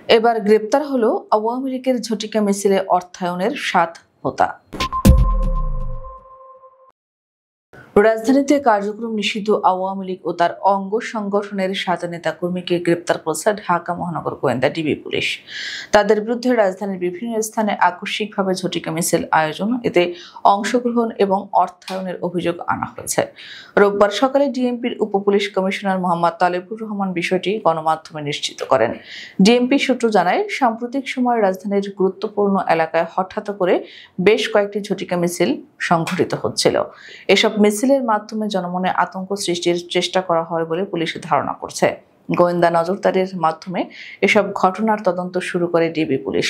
এবার গ্রেপ্তার হলো আওয়ামী লীগের ঝটিকা মিছিলে অর্থায়নের 7 হোতা। রাজধানীতে কার্যক্রম নিষিদ্ধ আওয়ামী লীগ ও তার অঙ্গ সংগঠনের 7 নেতাকর্মীকে গ্রেপ্তার করেছে ঢাকা মহানগর গোয়েন্দা ডিবি পুলিশ। তাদের বিরুদ্ধে রাজধানীর বিভিন্ন স্থানে আকস্মিকভাবে ঝটিকা মিছিল আয়োজন, এতে অংশগ্রহণ এবং অর্থায়নের অভিযোগ আনা হয়েছে। রোববার সকালে ডিএমপির উপপুলিশ কমিশনার মোহাম্মদ তালেবুর রহমান বিষয়টি গণমাধ্যমে নিশ্চিত করেন। ডিএমপি সূত্র জানায়, সাম্প্রতিক সময়ে রাজধানীর গুরুত্বপূর্ণ এলাকায় হঠাৎ করে বেশ কয়েকটি ঝটিকা মিছিল সংঘটিত হচ্ছিল। এসব মিছিলের মাধ্যমে জনমনে আতঙ্ক সৃষ্টির চেষ্টা করা হয় বলে পুলিশ ধারণা করছে। গোয়েন্দা নজরদারির মাধ্যমে এসব ঘটনার তদন্ত শুরু করে ডিবি পুলিশ।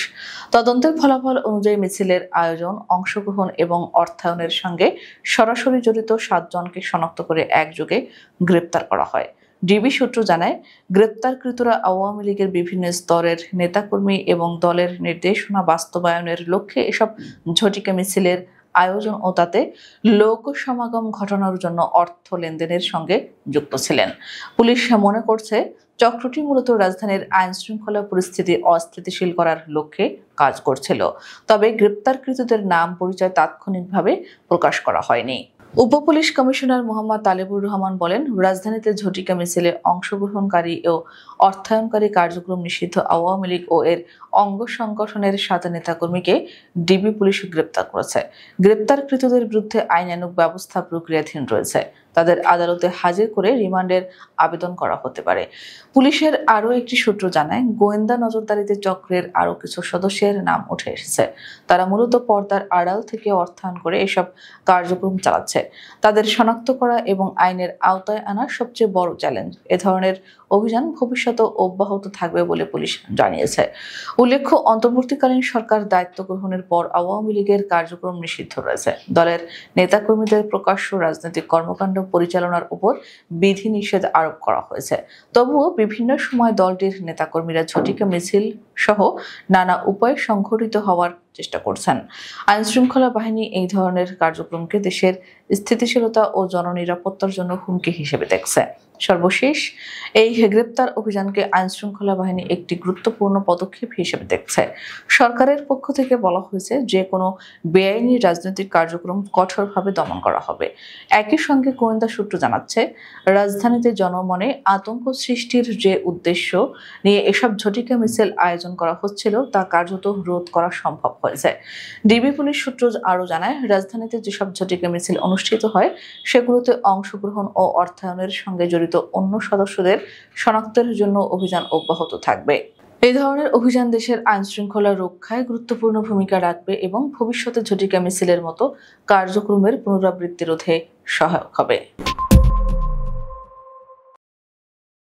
তদন্তের ফলাফল অনুযায়ী মিছিলের আয়োজন, অংশগ্রহণ এবং অর্থায়নের সঙ্গে সরাসরি জড়িত 7 জনকে শনাক্ত করে একযোগে গ্রেপ্তার করা হয়। ডিবি সূত্র জানায়, গ্রেপ্তারকৃতরা আওয়ামী লীগের বিভিন্ন স্তরের নেতাকর্মী এবং দলের নির্দেশনা বাস্তবায়নের লক্ষ্যে এসব ঝটিকা মিছিলের আয়োজন ও তাতে লোক সমাগম ঘটানোর জন্য অর্থ লেনদেনের সঙ্গে যুক্ত ছিলেন। পুলিশ মনে করছে, চক্রটি মূলত রাজধানীর আইন শৃঙ্খলা পরিস্থিতি অস্থিতিশীল করার লক্ষ্যে কাজ করছিল। তবে গ্রেপ্তারকৃতদের নাম পরিচয় তাৎক্ষণিকভাবে প্রকাশ করা হয়নি। উপপুলিশ কমিশনার মোহাম্মদ তালেবুর রহমান বলেন, রাজধানীতে ঝটিকা মিছিলে অংশগ্রহণকারী ও অর্থায়নকারী কার্যক্রম নিষিদ্ধ আওয়ামী লীগ ও এর অঙ্গ সংগঠনের 7 নেতাকর্মীকে ডিবি পুলিশ গ্রেপ্তার করেছে। গ্রেপ্তারকৃতদের বিরুদ্ধে আইনানুগ ব্যবস্থা প্রক্রিয়াধীন রয়েছে। তাদের আদালতে হাজির করে রিমান্ডের আবেদন করা হতে পারে। পুলিশের আরও একটি সূত্র জানায়, গোয়েন্দা নজরদারিতে চক্রের আরও কিছু সদস্যের নাম উঠে এসেছে। তারা মূলত পর্দার আড়াল থেকে অর্থায়ন করে এসব কার্যক্রম চালাচ্ছে। তাদের শনাক্ত করা এবং আইনের আওতায় আনা সবচেয়ে বড় চ্যালেঞ্জ। এ ধরনের অভিযান ভবিষ্যতেও অব্যাহত থাকবে বলে পুলিশ জানিয়েছে। উল্লেখ্য, অন্তর্বর্তীকালীন সরকার দায়িত্ব গ্রহণের পর আওয়ামী লীগের কার্যক্রম নিষিদ্ধ রয়েছে। দলের নেতাকর্মীদের প্রকাশ্য রাজনৈতিক কর্মকাণ্ড পরিচালনার উপর বিধিনিষেধ আরোপ করা হয়েছে। তবুও বিভিন্ন সময় দলটির নেতাকর্মীরা ঝটিকা মিছিল সহ নানা উপায়ে সংঘটিত হওয়ার চেষ্টা করছেন। আইন শৃঙ্খলা বাহিনী এই ধরনের কার্যক্রমকে দেশের স্থিতিশীলতা ও জননিরাপত্তার জন্য হুমকি হিসেবে দেখছে। সর্বশেষ এই গ্রেপ্তার অভিযানকে আইন শৃঙ্খলা বাহিনী একটি গুরুত্বপূর্ণ পদক্ষেপ হিসেবে দেখছে। সরকারের পক্ষ থেকে বলা হয়েছে, যে কোনো বেআইনি রাজনৈতিক কার্যক্রম কঠোরভাবে দমন করা হবে। একই সঙ্গে গোয়েন্দা সূত্র জানাচ্ছে, রাজধানীতে জনমনে আতঙ্ক সৃষ্টির যে উদ্দেশ্য নিয়ে এসব ঝটিকা মিছিল আয়োজন করা হচ্ছিল তা কার্যত রোধ করা সম্ভব হয়েছে। ডিবি পুলিশ সূত্র আরও জানায়, রাজধানীতে যেসব ঝটিকা মিছিল অনুষ্ঠিত হয় সেগুলোতে অংশগ্রহণ ও অর্থায়নের সঙ্গে জড়িত অন্য সদস্যদের শনাক্তের জন্য অভিযান অব্যাহত থাকবে। এই ধরনের অভিযান দেশের আইন শৃঙ্খলা রক্ষায় গুরুত্বপূর্ণ ভূমিকা রাখবে এবং ভবিষ্যতে ঝটিকা মিছিলের মতো কার্যক্রমের পুনরাবৃত্তি রোধে সহায়ক হবে।